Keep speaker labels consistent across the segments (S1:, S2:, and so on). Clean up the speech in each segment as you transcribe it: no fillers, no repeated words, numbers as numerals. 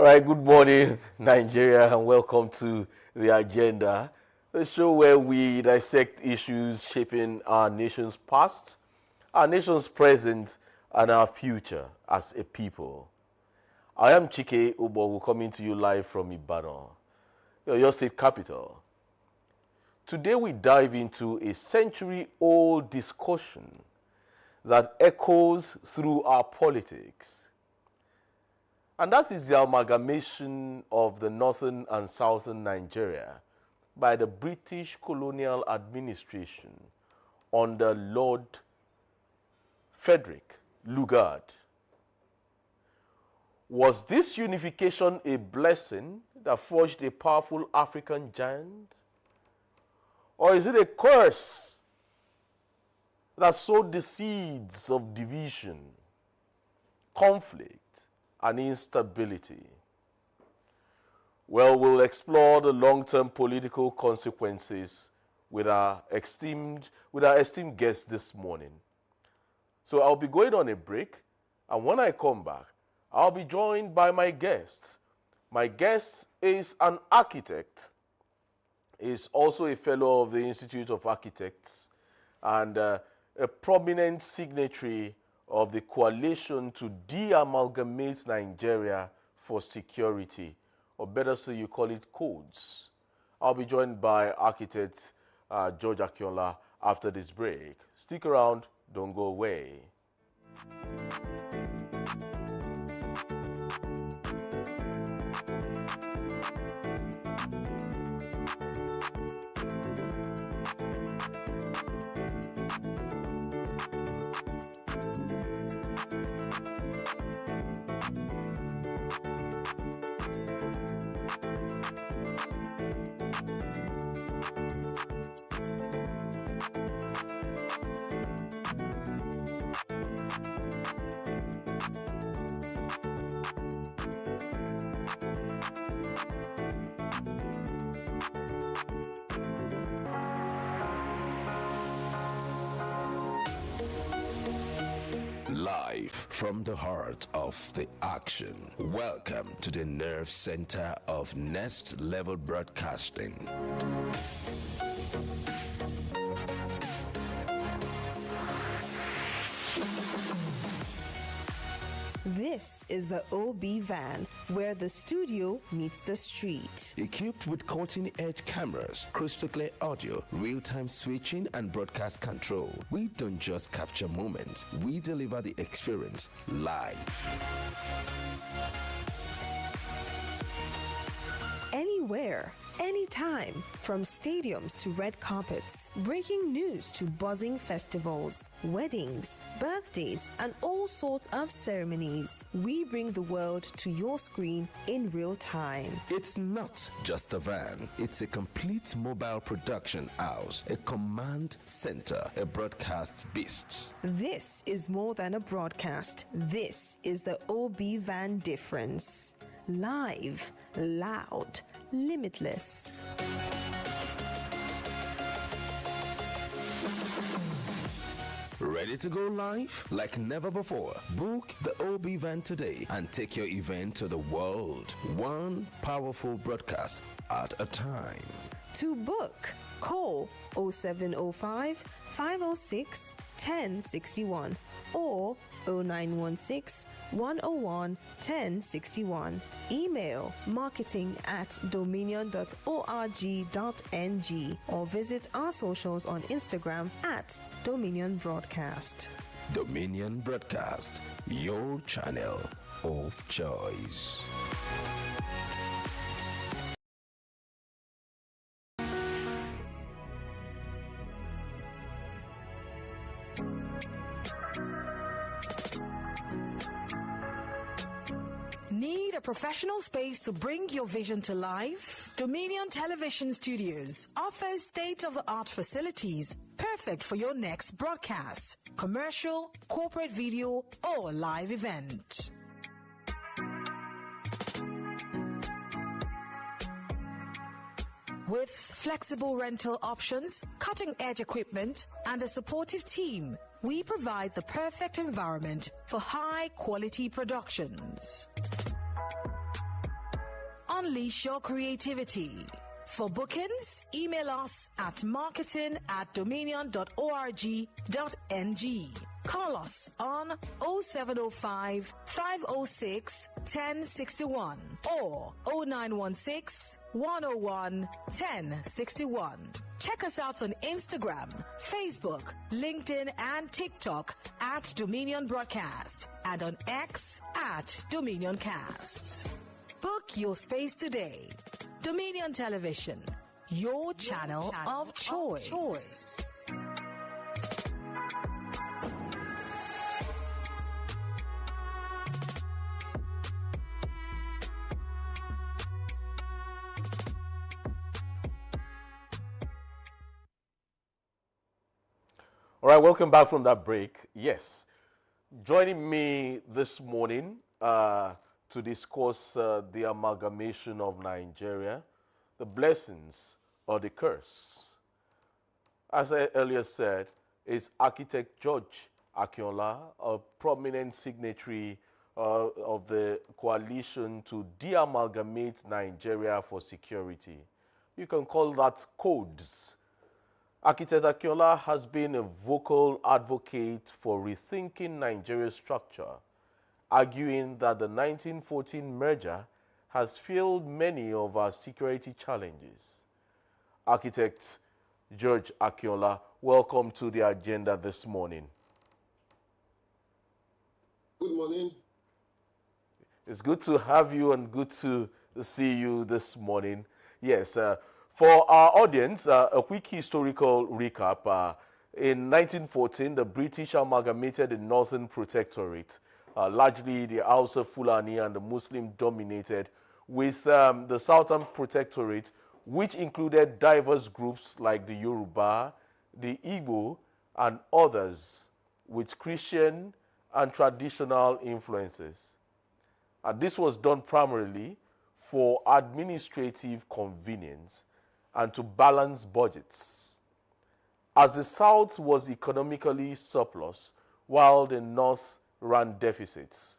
S1: All right, good morning, Nigeria, and welcome to The Agenda, the show where we dissect issues shaping our nation's past, our nation's present, and our future as a people. I am Chike Ubogu, coming to you live from Ibadan, your state capital. Today we dive into a century-old discussion that echoes through our politics. And that is the amalgamation of the northern and southern Nigeria by the British colonial administration under Lord Frederick Lugard. Was this unification a blessing that forged a powerful African giant? Or is it a curse that sowed the seeds of division, conflict, and instability? Well, we'll explore the long-term political consequences with our esteemed guest this morning. So I'll be going on a break, and when I come back, I'll be joined by my guest. My guest is an architect. He's also a fellow of the Institute of Architects and a prominent signatory of the coalition to de-amalgamate Nigeria for security, or better still, you call it codes. I'll be joined by architect George Akinola after this break. Stick around, don't go away.
S2: Live from the heart of the action. Welcome to the nerve center of Next Level Broadcasting.
S3: This is the OB van, where the studio meets the street.
S2: Equipped with cutting-edge cameras, crystal clear audio, real-time switching, and broadcast control, we don't just capture moments, we deliver the experience live.
S3: Anywhere, anytime, from stadiums to red carpets, breaking news to buzzing festivals, weddings, birthdays, and all sorts of ceremonies. We bring the world to your screen in real time.
S2: It's not just a van, it's a complete mobile production house, a command center, a broadcast beast.
S3: This is more than a broadcast. This is the OB van difference. Live, loud, limitless.
S2: Ready to go live? Like never before. Book the OB van today and take your event to the world. One powerful broadcast at a time.
S3: To book, call 0705 506 1061 or 0916 101 1061. Email marketing@dominion.org.ng or visit our socials on Instagram @Dominion Broadcast.
S2: Dominion Broadcast, your channel of choice.
S4: Need a professional space to bring your vision to life? Dominion Television Studios offers state-of-the-art facilities perfect for your next broadcast, commercial, corporate video, or live event. With flexible rental options, cutting-edge equipment, and a supportive team, we provide the perfect environment for high-quality productions. unleash your creativity. For bookings, email us at marketing@dominion.org.ng. Call us on 0705 506 1061 or 0916 101 1061. Check us out on Instagram, Facebook, LinkedIn, and TikTok at Dominion Broadcast and on X at Dominion Casts. Book your space today. Dominion Television, your channel of choice.
S1: All right, welcome back from that break. Yes, joining me this morning to discuss the amalgamation of Nigeria, the blessings or the curse. As I earlier said, is architect George Akinola, a prominent signatory of the coalition to de-amalgamate Nigeria for security. You can call that codes. Architect Akinola has been a vocal advocate for rethinking Nigeria's structure, arguing that the 1914 merger has filled many of our security challenges. Architect George Akinola, welcome to the agenda this morning.
S5: Good morning.
S1: It's good to have you and good to see you this morning. Yes, for our audience, a quick historical recap. In 1914, the British amalgamated the Northern Protectorate, largely the Hausa Fulani and the Muslim-dominated, with the Southern Protectorate, which included diverse groups like the Yoruba, the Igbo, and others with Christian and traditional influences. This was done primarily for administrative convenience and to balance budgets, as the South was economically surplus while the North ran deficits.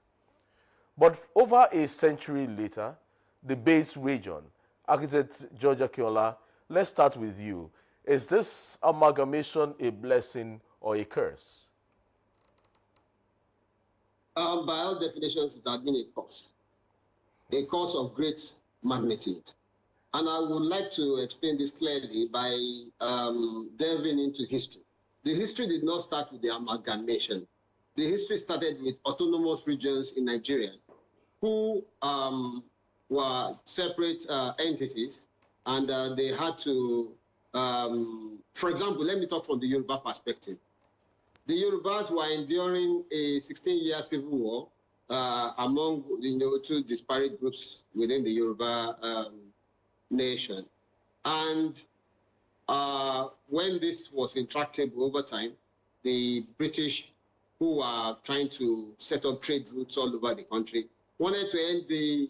S1: But over a century later, the base region, Architect George Akinola, let's start with you. Is this amalgamation a blessing or a curse?
S5: By all definitions, it has been a cause of great magnitude. And I would like to explain this clearly by delving into history. The history did not start with the amalgamation. The history started with autonomous regions in Nigeria who were separate entities, and they had to, for example, let me talk from the Yoruba perspective. The Yorubas were enduring a 16-year civil war among two disparate groups within the Yoruba nation. And when this was intractable over time, the British, who were trying to set up trade routes all over the country, wanted to end the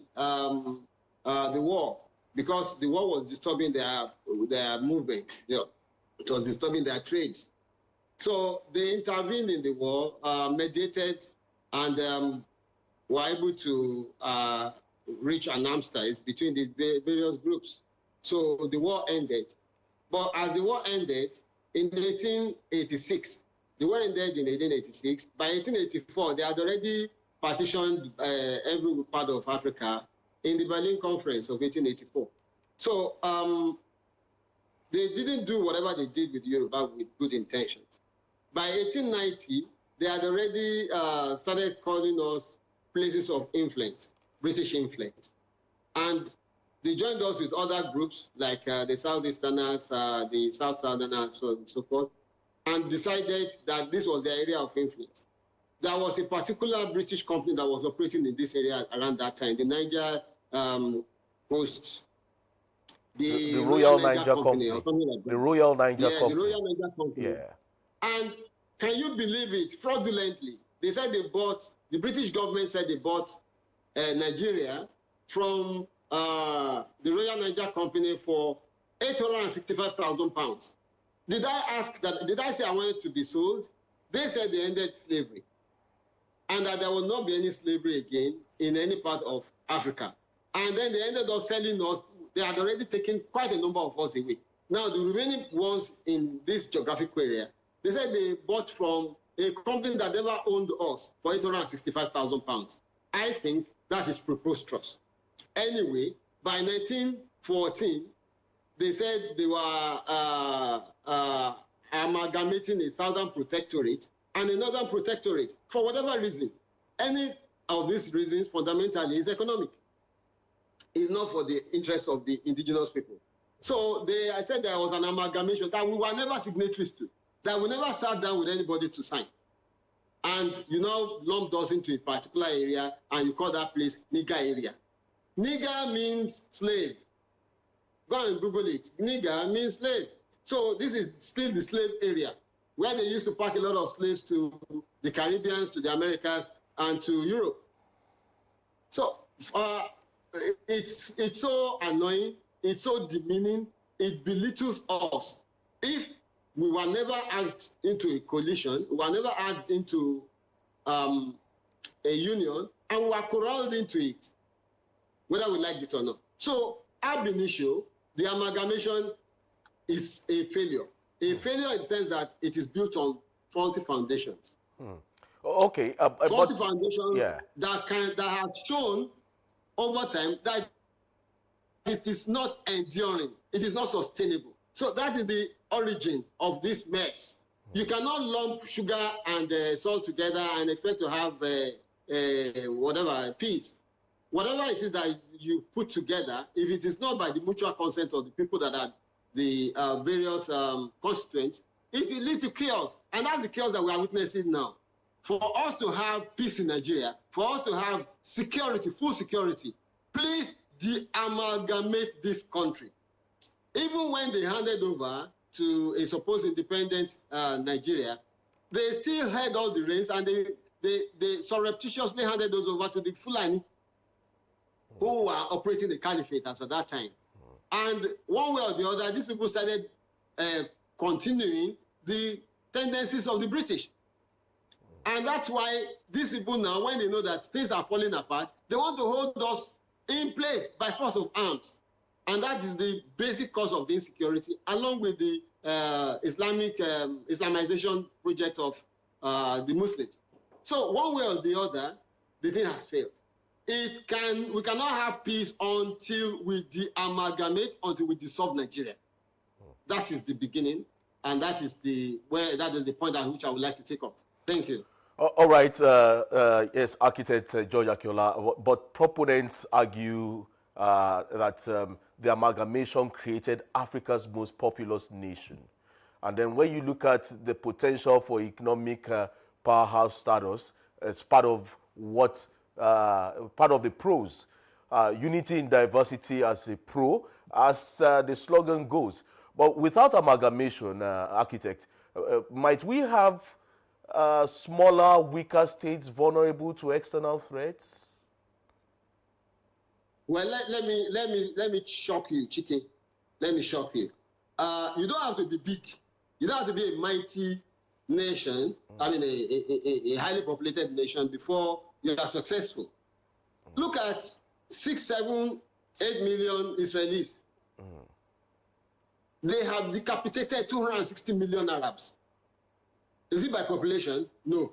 S5: war because the war was disturbing their movement. It was disturbing their trades. So they intervened in the war, mediated, and were able to reach an armistice between the various groups. So the war ended. But as the war ended in 1886, the war ended in 1886. By 1884, they had already partitioned every part of Africa in the Berlin Conference of 1884. So they didn't do whatever they did with Yoruba with good intentions. By 1890, they had already started calling us places of influence, British influence. And they joined us with other groups like the Southeasterners, the South Southerners, and so on and so forth, and decided that this was the area of influence. There was a particular British company that was operating in this area around that time, the Niger Coast,
S1: the Royal Niger Company,
S5: or something like that.
S1: The Royal Niger Company.
S5: The Royal Niger Company.
S1: Yeah.
S5: And can you believe it? Fraudulently, they said they bought, the British government said they bought Nigeria from the Royal Niger Company for £865,000. Did I say I wanted to be sold? They said they ended slavery and that there will not be any slavery again in any part of Africa. And then they ended up selling us. They had already taken quite a number of us away. Now, the remaining ones in this geographical area, they said they bought from a company that never owned us for £865,000. I think that is preposterous. Anyway, by 1914, they said they were amalgamating a southern protectorate and a northern protectorate for whatever reason. Any of these reasons fundamentally is economic. It's not for the interest of the indigenous people. So I said there was an amalgamation that we were never signatories to, that we never sat down with anybody to sign. And you now lump us into a particular area and you call that place Niger area. Niger means slave. Go and Google it. Niger means slave. So this is still the slave area where they used to pack a lot of slaves to the Caribbeans, to the Americas, and to Europe. So it's so annoying, it's so demeaning, it belittles us. If we were never asked into a coalition, we were never asked into a union, and we were corralled into it, whether we liked it or not. So ab initio, the amalgamation is a failure. A failure in the sense that it is built on faulty foundations.
S1: Okay.
S5: Faulty foundations that have shown over time that it is not enduring, it is not sustainable. So that is the origin of this mess. You cannot lump sugar and salt together and expect to have whatever, peace. Whatever it is that you put together, if it is not by the mutual consent of the people that are the various constituents, it will lead to chaos. And that's the chaos that we are witnessing now. For us to have peace in Nigeria, for us to have security, full security, please de-amalgamate this country. Even when they handed over to a supposed independent Nigeria, they still had all the reins and they surreptitiously handed those over to the Fulani who were operating the caliphate as at that time. And one way or the other, these people started continuing the tendencies of the British. And that's why these people now, when they know that things are falling apart, they want to hold us in place by force of arms. And that is the basic cause of the insecurity, along with the Islamization project of the Muslims. So one way or the other, the thing has failed. We cannot have peace until we de-amalgamate, until we dissolve Nigeria. That is the beginning, and that is the point at which I would like to take off. Thank you.
S1: All right. Yes, architect George Akinola, but proponents argue that the amalgamation created Africa's most populous nation. And then when you look at the potential for economic powerhouse status, it's part of what part of the pros. Unity in diversity as a pro, as the slogan goes. But without amalgamation, architect, might we have smaller, weaker states vulnerable to external threats?
S5: Well, let me shock you, Chike. Let me shock you. You don't have to be big. You don't have to be a mighty nation. I mean, a highly populated nation before you are successful. Look at 6, 7, 8 million Israelis. They have decapitated 260 million Arabs. Is it by population? No.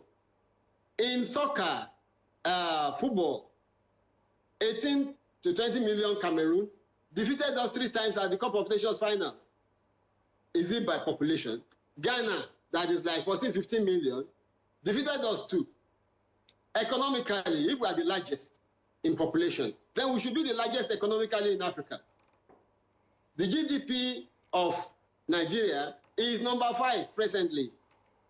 S5: In soccer, football, 18 to 20 million Cameroon defeated us 3 times at the Cup of Nations final. Is it by population? Ghana, that is like 14, 15 million, defeated us 2. Economically, if we are the largest in population, then we should be the largest economically in Africa. The GDP of Nigeria is number 5 presently.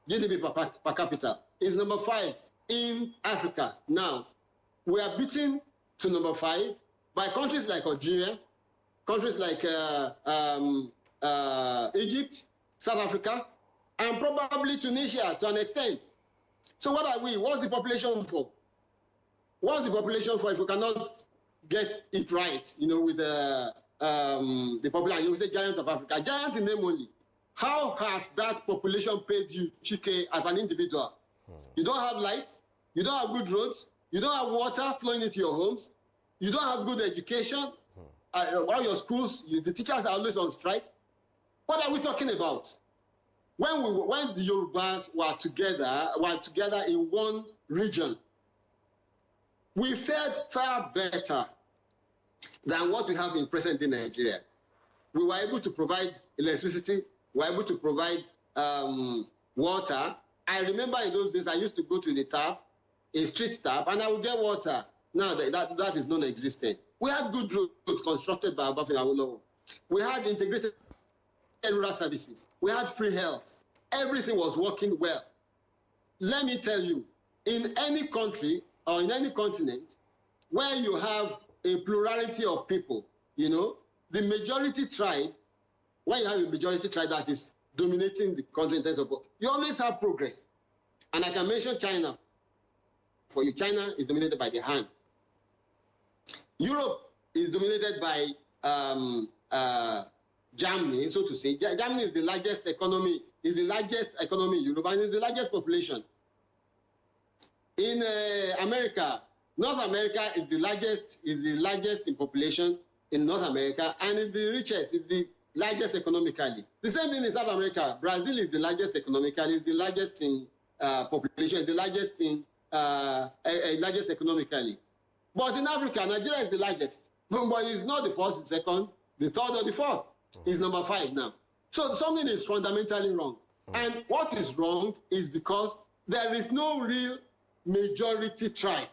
S5: GDP per capita is number 5 in Africa. Now, we are beaten to number 5 by countries like Algeria, countries like Egypt, South Africa, and probably Tunisia to an extent. So what are we? What's the population for? What's the population for if we cannot get it right, with the population? You say giant of Africa. Giant in name only. How has that population paid you, Chike, as an individual? You don't have light, you don't have good roads, you don't have water flowing into your homes, You don't have good education. All your schools, the teachers are always on strike. What are we talking about? When the Yorubas were together in one region, we fared far better than what we have in present-day Nigeria. We were able to provide electricity. We were able to provide water. I remember in those days, I used to go to the tap, a street tap, and I would get water. Now that is non-existent. We had good roads constructed by Obafemi Awolowo. We had integrated rural services. We had free health. Everything was working well. Let me tell you, in any country or in any continent where you have a plurality of people, you know, the majority tribe, when you have a majority tribe that is dominating the country in terms of, you always have progress. And I can mention China for you. China is dominated by the hand. Europe is dominated by Germany, so to say. Germany is the largest economy, in Europe, and is the largest population. In America, North America is the largest in population in North America, and is the richest, is the largest economically. The same thing in South America. Brazil is the largest economically, is the largest in population, the largest in largest economically. But in Africa, Nigeria is the largest. But it's not the first, the second, the third, or the fourth. It's number 5 now. So something is fundamentally wrong. And what is wrong is because there is no real majority tribe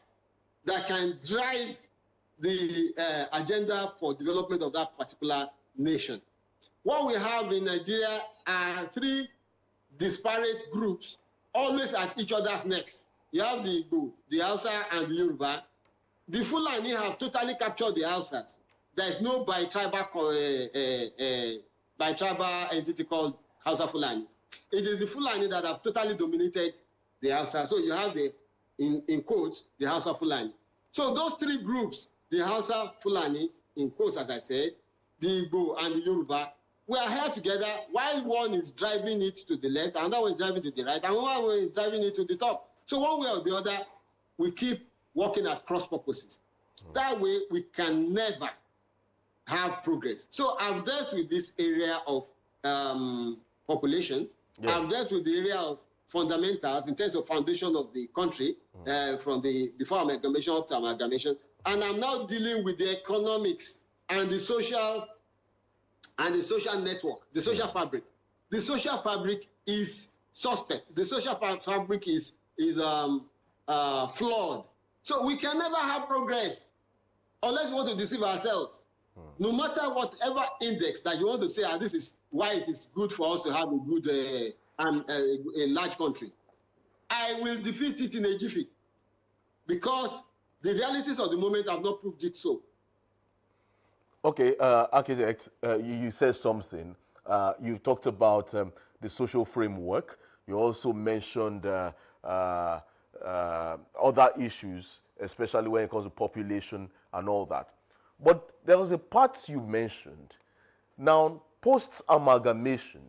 S5: that can drive the agenda for development of that particular nation. What we have in Nigeria are 3 disparate groups, always at each other's necks. You have the Igbo, the Hausa, and the Yoruba. The Fulani have totally captured the Hausas. There is no bi-tribal entity called Hausa Fulani. It is the Fulani that have totally dominated the Hausa. So you have in quotes, the Hausa Fulani. So those 3 groups, the Hausa Fulani, in quotes as I said, the Igbo and the Yoruba, we are here together while one is driving it to the left, another one is driving to the right, and one is driving it to the top. So one way or the other, we keep working at cross purposes. That way, we can never have progress. So I've dealt with this area of population. Yeah. I've dealt with the area of fundamentals in terms of foundation of the country, from before amalgamation up to amalgamation. And I'm now dealing with the economics and the social network, the social fabric. The social fabric is suspect. The social fabric is flawed. So we can never have progress unless we want to deceive ourselves. No matter whatever index that you want to say, this is why it is good for us to have a good, a large country, I will defeat it in a jiffy because the realities of the moment have not proved it so.
S1: Okay, architect, you said something. You talked about the social framework. You also mentioned other issues, especially when it comes to population and all that. But there was a part you mentioned. Now, post-amalgamation,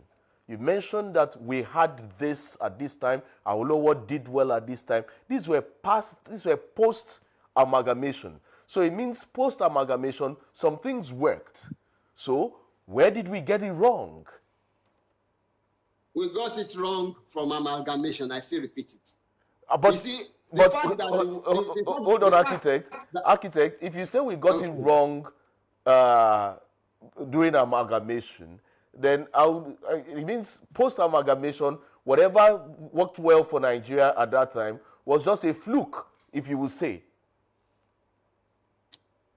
S1: you mentioned that we had this at this time, Awolowo did well at this time. These were post-amalgamation. So it means post-amalgamation, some things worked. So where did we get it wrong?
S5: We got it wrong from amalgamation. I still repeat it.
S1: But
S5: you see,
S1: hold on, architect. If you say we got it wrong during amalgamation, then it means post-amalgamation, whatever worked well for Nigeria at that time was just a fluke, if you will say.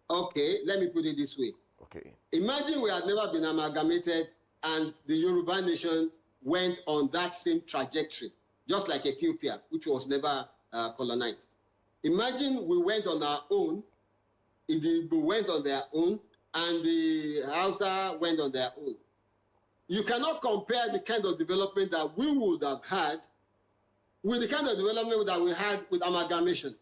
S5: Okay, let me put it this way.
S1: Okay.
S5: Imagine we had never been amalgamated and the Yoruba nation went on that same trajectory, just like Ethiopia, which was never colonized. Imagine we went on our own, the Igbo went on their own, and the Hausa went on their own. You cannot compare the kind of development that we would have had with the kind of development that we had with amalgamation,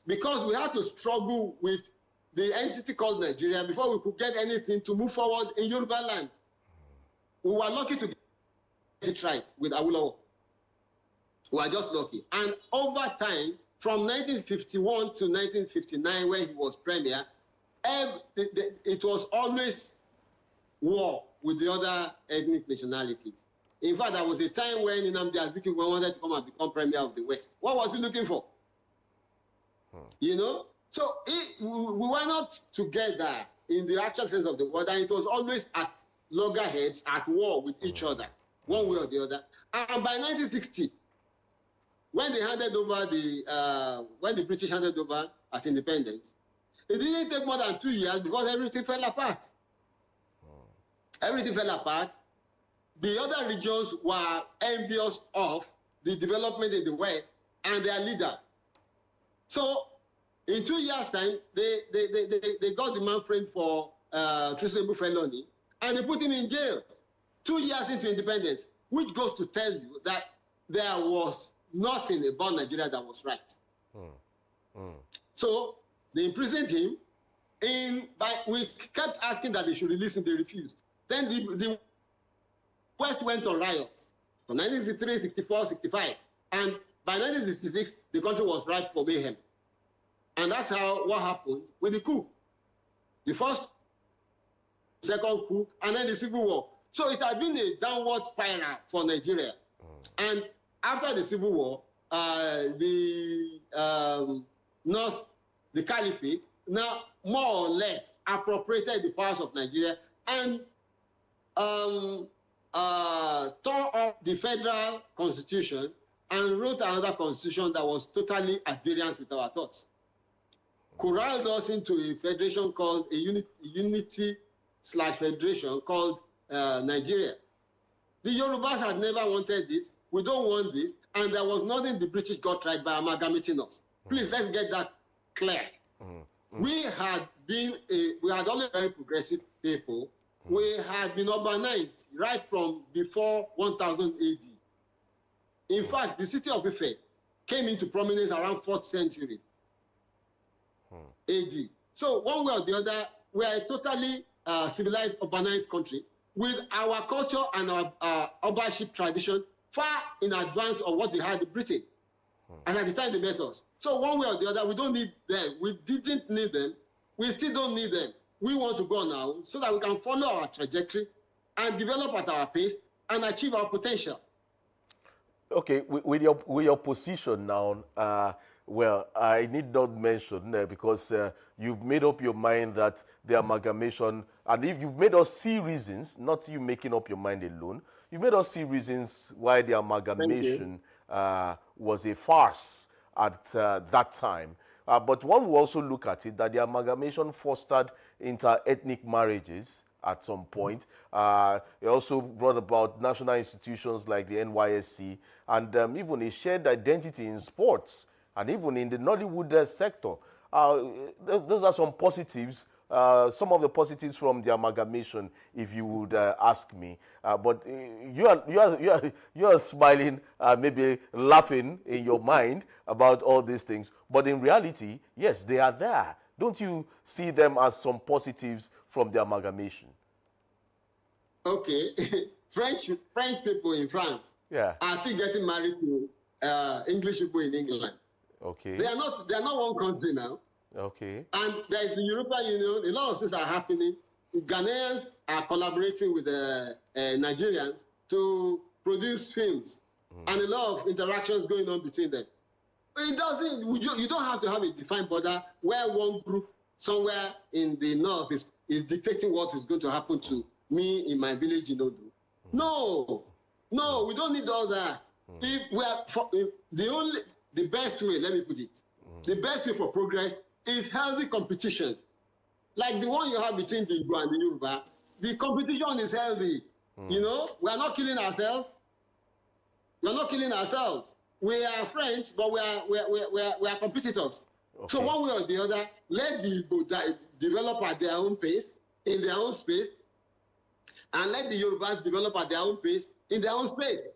S5: because we had to struggle with the entity called Nigeria before we could get anything to move forward in Yoruba land. We were lucky to get it right with Awolowo. We were just lucky. And over time, from 1951 to 1959, when he was premier, it was always war with the other ethnic nationalities. In fact, there was a time when Nnamdi Azikiwe wanted to come and become premier of the West. What was he looking for? You know? So we were not together in the actual sense of the word, and it was always at loggerheads, at war with each other, one way or the other. And by 1960, when they handed over when the British handed over at independence, it didn't take more than 2 years because everything fell apart. Everything fell apart. The other regions were envious of the development in the West and their leader. So, in 2 years' time, they got the man framed for treasonable felony, and they put him in jail 2 years into independence, which goes to tell you that there was nothing about Nigeria that was right. So they imprisoned him. We kept asking that they should release him. They refused. Then the West went on riots from 1963, 64, 65. And by 1966, the country was ripe for mayhem. And that's what happened with the coup. The first, second coup, and then the Civil War. So it had been a downward spiral for Nigeria. And after the Civil War, the North, the Caliphate, now more or less appropriated the powers of Nigeria and tore up the federal constitution and wrote another constitution that was totally at variance with our thoughts. Corralled us into a federation called a unity/federation called Nigeria. The Yorubas had never wanted this. We don't want this. And there was nothing the British got right by amalgamating us. Please, let's get that clear. We had always very progressive people. We had been urbanized right from before 1000 AD. In fact, the city of Ife came into prominence around 4th century AD. So one way or the other, we are a totally civilized, urbanized country with our culture and our urbanship tradition far in advance of what they had in Britain. And at the time they met us. So one way or the other, we don't need them. We didn't need them. We still don't need them. We want to go now so that we can follow our trajectory and develop at our pace and achieve our potential.
S1: Okay, with your position now, well, I need not mention because you've made up your mind that the amalgamation, and if you've made us see reasons, not you making up your mind alone, you've made us see reasons why the amalgamation was a farce at that time. But one will also look at it that the amalgamation fostered inter-ethnic marriages at some point. It also brought about national institutions like the NYSC and even a shared identity in sports and even in the Nollywood sector. Those are some positives, some of the positives from the amalgamation, if you would ask me. But you are smiling, maybe laughing in your mind about all these things. But in reality, yes, they are there. Don't you see them as some positives from the amalgamation?
S5: Okay. French people in France are still getting married to English people in England.
S1: Okay.
S5: They are not one country now.
S1: Okay.
S5: And there is the European Union. A lot of things are happening. Ghanaians are collaborating with Nigerians to produce films, and a lot of interactions going on between them. It doesn't. You don't have to have a defined border where one group somewhere in the north is dictating what is going to happen to me in my village in Odu. No, we don't need all that. If we are the best way, let me put it, the best way for progress is healthy competition. Like the one you have between the Igbo and the Yoruba, the competition is healthy. You know, we are not killing ourselves. We are not killing ourselves. We are friends, but we are competitors. Okay. So one way or the other, let the Igbo develop at their own pace, in their own space, and let the Yorubas develop at their own pace, in their own space.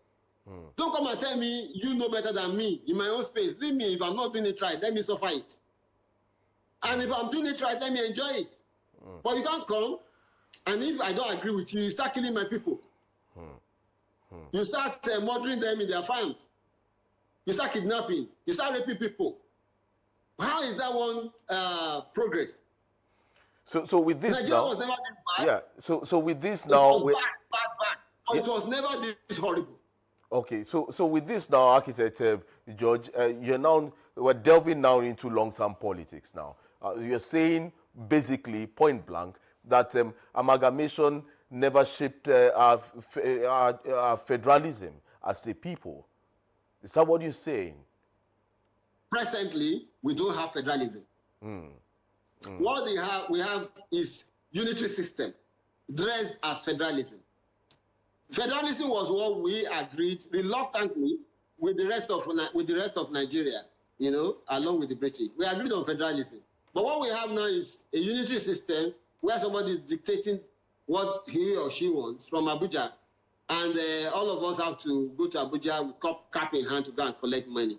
S5: Don't come and tell me you know better than me in my own space. Leave me. If I'm not doing it right, let me suffer it. And if I'm doing it right, let me enjoy it. But you can't come, and if I don't agree with you, you start killing my people. You start murdering them in their farms. You start kidnapping. You start raping people. How is that one progress?
S1: So with this
S5: Nigeria
S1: now,
S5: was never this bad.
S1: yeah. So with this
S5: It
S1: now,
S5: was bad. But it was never this horrible.
S1: okay. So with this now, Architect George, we're delving now into long-term politics now. You're saying basically point blank that amalgamation never shaped our federalism as a people. Is that what you're saying?
S5: Presently, we don't have federalism. What we have is unitary system dressed as federalism. Federalism was what we agreed reluctantly with the rest of Nigeria, along with the British. We agreed on federalism. But what we have now is a unitary system where somebody is dictating what he or she wants from Abuja, and all of us have to go to Abuja with cap in hand to go and collect money.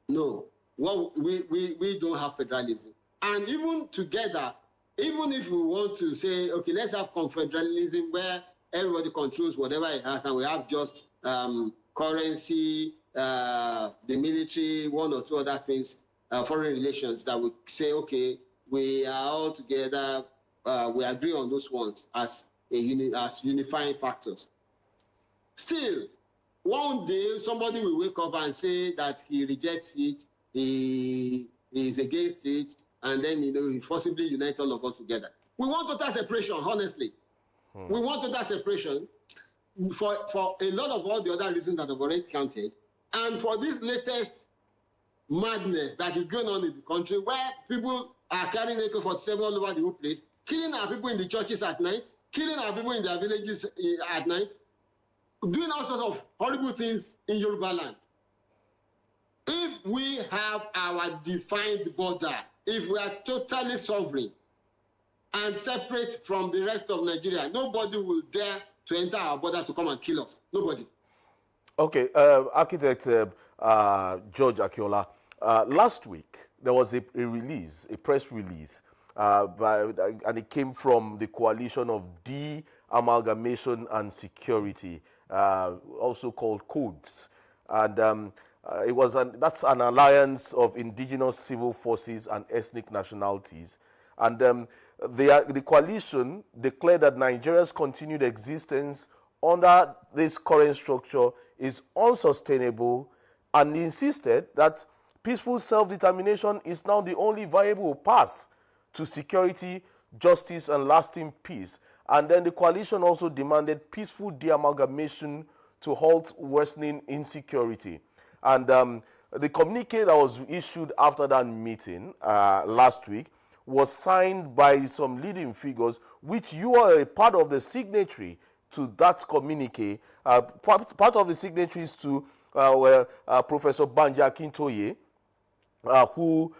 S5: No, we don't have federalism. And even together, even if we want to say, okay, let's have confederalism where everybody controls whatever it has, and we have just currency, the military, one or two other things, foreign relations, that we say, okay, we are all together, we agree on those ones as unifying factors. Still, one day somebody will wake up and say that he rejects it, he is against it, and then he forcibly unites all of us together. We want total separation, honestly. We want total separation for a lot of all the other reasons that I've already counted, and for this latest madness that is going on in the country, where people are carrying AK-47 all over the whole place, killing our people in the churches at night, killing our people in their villages at night, doing all sorts of horrible things in Yoruba land. If we have our defined border, if we are totally sovereign and separate from the rest of Nigeria, nobody will dare to enter our border to come and kill us. Nobody.
S1: Okay, Architect George Akiola, last week there was a press release, and it came from the Coalition of De-Amalgamation and Security, also called CODES. And that's an alliance of indigenous civil forces and ethnic nationalities. And the coalition declared that Nigeria's continued existence under this current structure is unsustainable, and insisted that peaceful self-determination is now the only viable path to security, justice, and lasting peace. And then the coalition also demanded peaceful de-amalgamation to halt worsening insecurity. And the communique that was issued after that meeting last week was signed by some leading figures, which you are a part of the signatory to that communique. Part of the signatories to were Professor Banji Akintoye, who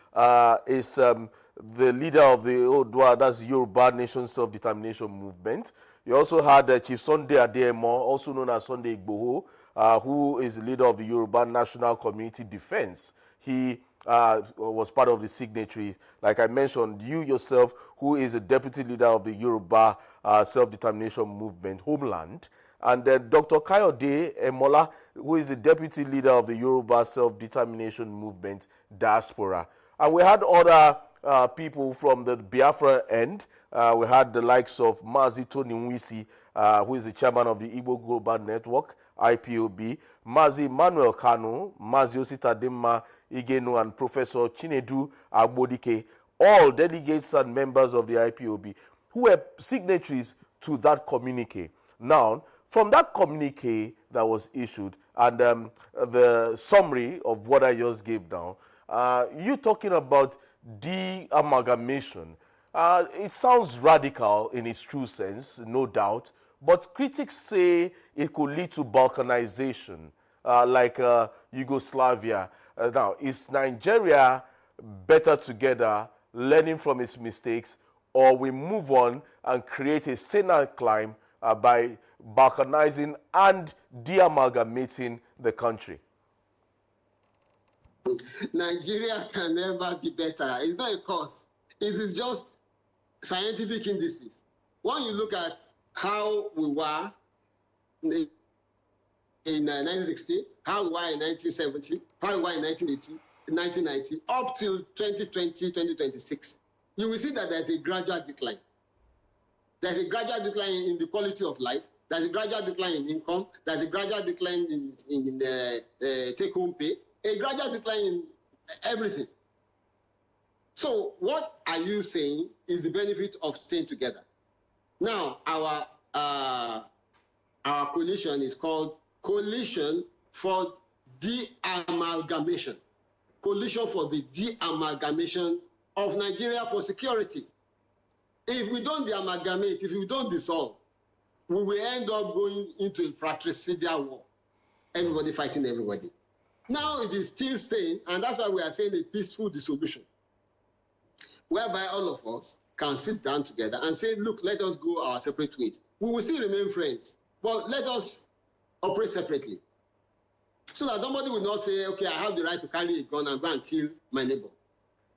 S1: is the leader of the Odua, that's Yoruba Nation Self-Determination Movement. You also had Chief Sunday Adeyemo, also known as Sunday Igboho, who is the leader of the Yoruba National Community Defense. He was part of the signatories. Like I mentioned, you yourself, who is a deputy leader of the Yoruba Self-Determination Movement, Homeland, and Dr. Kayode Emola, who is the deputy leader of the Yoruba Self-Determination Movement, Diaspora. And we had other people from the Biafra end. We had the likes of Mazi Tony Nwisi, who is the chairman of the Igbo Global Network, IPOB, Mazi Manuel Kanu, Mazi Ositadema Igenu, and Professor Chinedu Agbodike, all delegates and members of the IPOB, who were signatories to that communique. Now, from that communique that was issued and the summary of what I just gave down, you talking about de-amalgamation. It sounds radical in its true sense, no doubt, but critics say it could lead to balkanization, like Yugoslavia. Now, is Nigeria better together, learning from its mistakes, or we move on and create a saner climb by balkanizing and de-amalgamating the country?
S5: Nigeria can never be better. It's not a cause. It is just scientific indices. When you look at how we were in 1960, how we were in 1970, how we were in 1980, 1990, up till 2020, 2026, you will see that there's a gradual decline. There's a gradual decline in the quality of life. There's a gradual decline in income. There's a gradual decline in take-home pay. A gradual decline in everything. So what are you saying is the benefit of staying together? Now, our coalition is called Coalition for De-Amalgamation. Coalition for the de-amalgamation of Nigeria for security. If we don't de-amalgamate, if we don't dissolve, we will end up going into a fratricidal war. Everybody fighting everybody. Now it is still saying, and that's why we are saying a peaceful dissolution, whereby all of us can sit down together and say, look, let us go our separate ways. We will still remain friends, but let us operate separately. So that somebody will not say, okay, I have the right to carry a gun and go and kill my neighbor.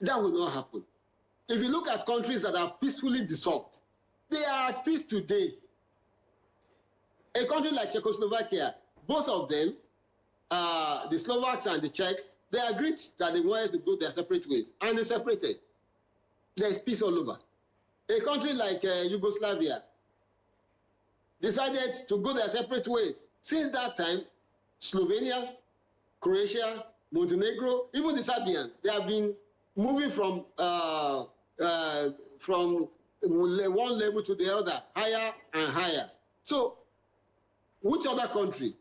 S5: That will not happen. If you look at countries that are peacefully dissolved, they are at peace today. A country like Czechoslovakia, both of them, the Slovaks and the Czechs, they agreed that they wanted to go their separate ways, and they separated. There's peace all over. A country like Yugoslavia decided to go their separate ways. Since that time, Slovenia, Croatia, Montenegro, even the Serbians, they have been moving from one level to the other, higher and higher. So, which other country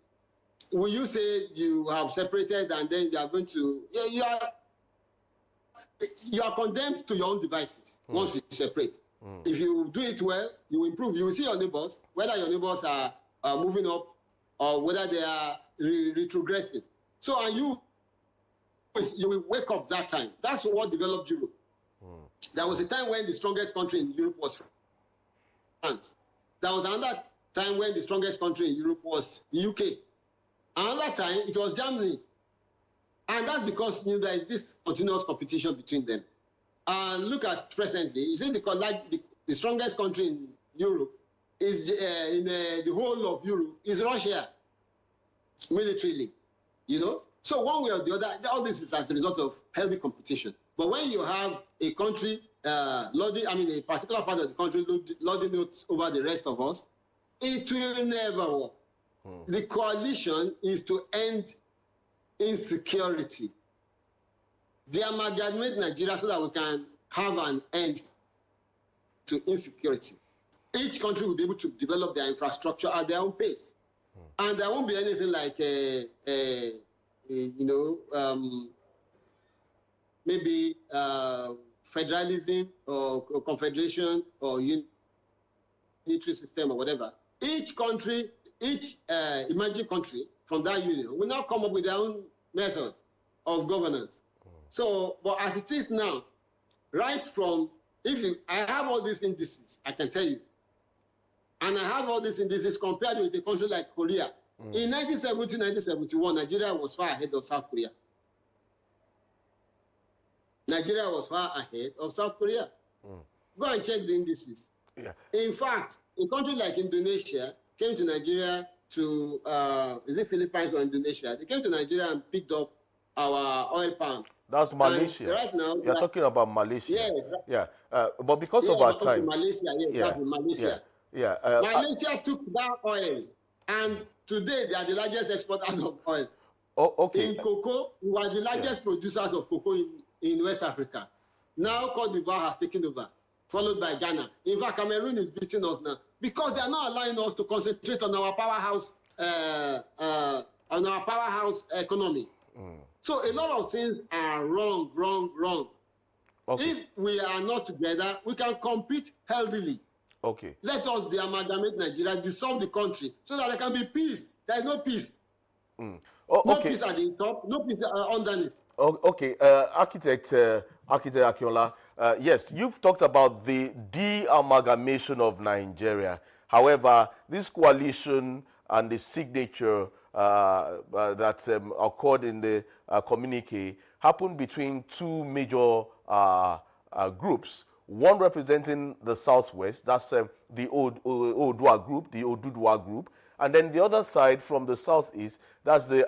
S5: will you say you have separated and then you are going to, you are condemned to your own devices once you separate. If you do it well, you improve. You will see your neighbors, whether your neighbors are moving up or whether they are retrogressing. So, and you will wake up that time. That's what developed Europe. There was a time when the strongest country in Europe was France. There was another time when the strongest country in Europe was the UK. Another time, it was Germany. And that's because there is this continuous competition between them. And look at presently, you see the strongest country in Europe is, in the whole of Europe, is Russia, militarily, So one way or the other, all this is as a result of healthy competition. But when you have a country, a particular part of the country lording it over the rest of us, it will never work. The coalition is to end insecurity. De-amalgamate Nigeria so that we can have an end to insecurity. Each country will be able to develop their infrastructure at their own pace. And there won't be anything like maybe federalism or confederation or unitary system or whatever. Each country, each emerging country from that union will now come up with their own method of governance. So, but as it is now, right from, I have all these indices, I can tell you, and I have all these indices compared with a country like Korea. In 1970, 1971, Nigeria was far ahead of South Korea. Nigeria was far ahead of South Korea. Go and check the indices. Yeah. In fact, a country like Indonesia came to Nigeria to, is it Philippines or Indonesia? They came to Nigeria and picked up our oil palm.
S1: That's Malaysia.
S5: And right now,
S1: you're talking about Malaysia.
S5: Yes.
S1: Yeah. But because of our time.
S5: Malaysia, that's Malaysia.
S1: Yeah.
S5: Malaysia took that oil, and today they are the largest exporters of oil.
S1: Oh, okay.
S5: In cocoa, we are the largest producers of cocoa in West Africa. Now Cote d'Ivoire has taken over, followed by Ghana. In fact, Cameroon is beating us now because they are not allowing us to concentrate on our powerhouse economy. So a lot of things are wrong. Okay. If we are not together, we can compete healthily.
S1: Okay.
S5: Let us de-amalgamate Nigeria, dissolve the country, so that there can be peace. There is no peace. No peace at the top, no peace underneath.
S1: Okay, Architect Akinola, yes, you've talked about the de-amalgamation of Nigeria. However, this coalition and the signature that occurred in the communique happened between two major groups. One representing the Southwest, that's the Oodua group, and then the other side from the Southeast, that's the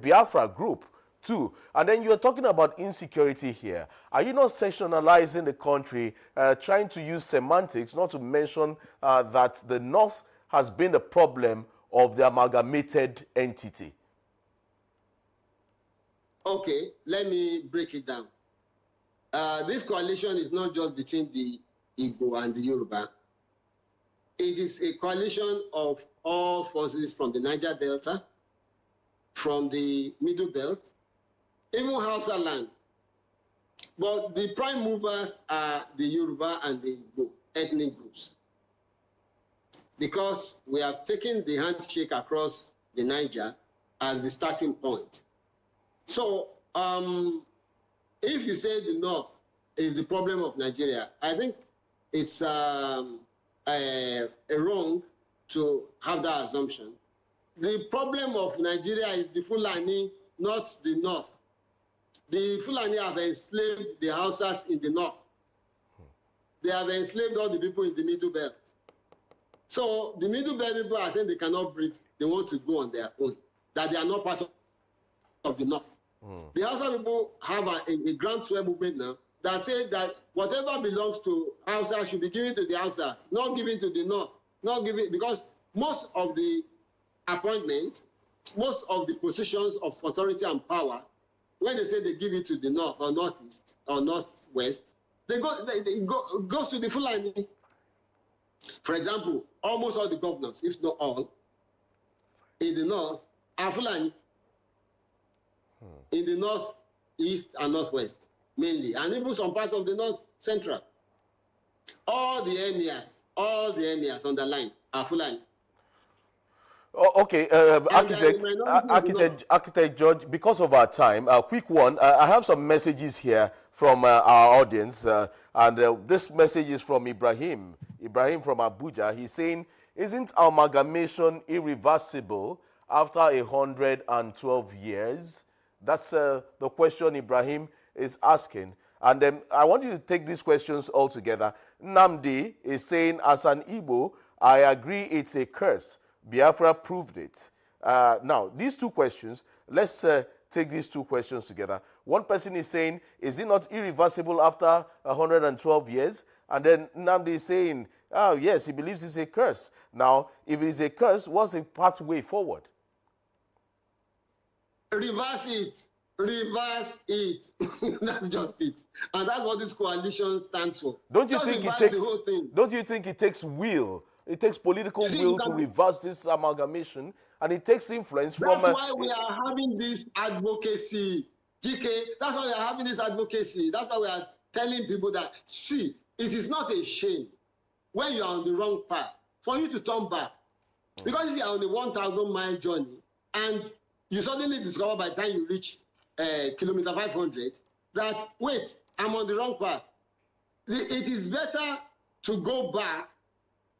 S1: Biafra group, too. And then you're talking about insecurity here. Are you not sectionalizing the country, trying to use semantics, not to mention that the North has been the problem of the amalgamated entity?
S5: Okay, let me break it down. This coalition is not just between the Igbo and the Yoruba. It is a coalition of all forces from the Niger Delta, from the Middle Belt, even Hausa land. But the prime movers are the Yoruba and the Igbo ethnic groups. Because we have taken the handshake across the Niger as the starting point. So, if you say the North is the problem of Nigeria, I think it's a wrong to have that assumption. The problem of Nigeria is the Fulani, not the North. The Fulani have enslaved the Hausas in the North. They have enslaved all the people in the Middle Belt. So the Middle Belt people are saying they cannot breathe. They want to go on their own, that they are not part of the North. The Hausa people have a groundswell movement now that says that whatever belongs to Hausa should be given to the Hausas, not given to the North, not given, because most of the appointments, most of the positions of authority and power, when they say they give it to the North or Northeast or Northwest, it goes to the Fulani. For example, almost all the governors, if not all, in the North are Fulani. In the North, East, and Northwest, mainly, and even some parts of the North Central. All the emirs on the line are Fulani.
S1: Oh, okay, Architect George, because of our time, a quick one. I have some messages here from our audience, and this message is from Ibrahim. Ibrahim from Abuja. He's saying, isn't amalgamation irreversible after 112 years? That's the question Ibrahim is asking. And then I want you to take these questions all together. Namdi is saying, as an Igbo, I agree it's a curse. Biafra proved it. Now, these two questions, let's take these two questions together. One person is saying, is it not irreversible after 112 years? And then Namdi is saying, oh, yes, he believes it's a curse. Now, if it is a curse, what's the pathway forward?
S5: Reverse it. Reverse it. That's just it. And that's what this coalition stands for.
S1: Don't you
S5: just
S1: think
S5: reverse
S1: it takes
S5: the whole thing.
S1: Don't you think it takes will? It takes political will to reverse this amalgamation, and it takes influence from...
S5: That's why we are having this advocacy. GK, that's why we are having this advocacy. That's why we are telling people that, see, it is not a shame when you are on the wrong path for you to turn back. Because if you are on a 1,000-mile journey and you suddenly discover by the time you reach kilometer 500 that, wait, I'm on the wrong path. It is better to go back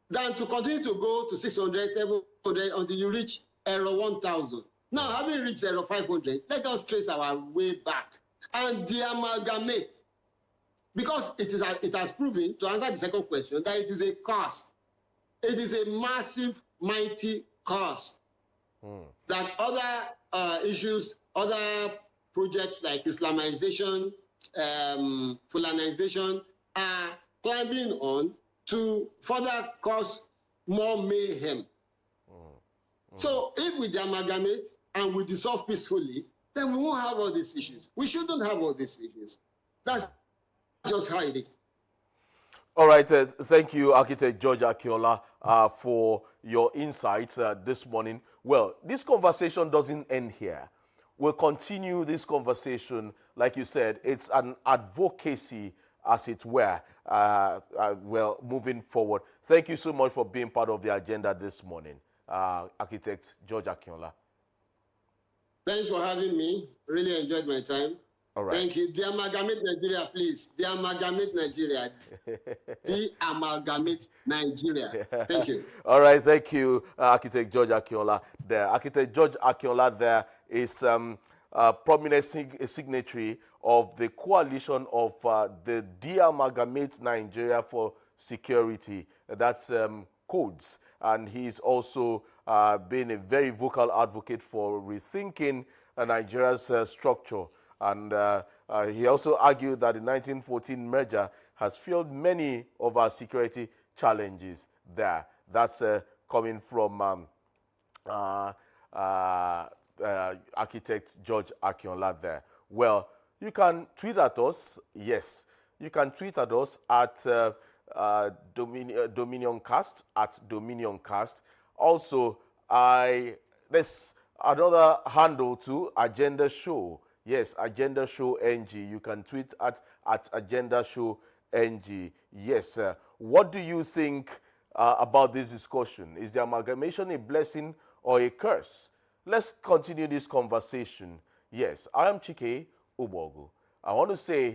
S5: than to continue to go to 600, 700 until you reach error 1,000. Now, having reached error 500, let us trace our way back and de-amalgamate. Because it has proven, to answer the second question, that it is a curse. It is a massive, mighty curse. That other issues, other projects like Islamization, Fulanization are climbing on to further cause more mayhem. So if we amalgamate and we dissolve peacefully, then we won't have all these issues. We shouldn't have all these issues. That's just how it is.
S1: All right, thank you, Architect George Akinola, for your insights this morning. Well, this conversation doesn't end here. We'll continue this conversation. Like you said, it's an advocacy, as it were, well, moving forward. Thank you so much for being part of the agenda this morning, Architect George Akinola.
S5: Thanks for having me. Really enjoyed my time.
S1: All right.
S5: Thank you. De-amalgamate Nigeria, please. De-amalgamate Nigeria. De-amalgamate Nigeria. Thank you.
S1: All right. Thank you, Architect George Akinola. There, Architect George Akinola there is a prominent signatory of the coalition of the De-amalgamate Nigeria for Security. That's codes. and he's also been a very vocal advocate for rethinking Nigeria's structure. And he also argued that the 1914 merger has fueled many of our security challenges there. That's coming from architect George Akinola there. Well, you can tweet at us. Yes, you can tweet at us at Dominioncast, at Dominioncast. Also, there's another handle too, Agenda Show. Yes, Agenda Show NG. You can tweet at Agenda Show NG. Yes, what do you think about this discussion? Is the amalgamation a blessing or a curse? Let's continue this conversation. Yes, I am Chike Ubogu. I want to say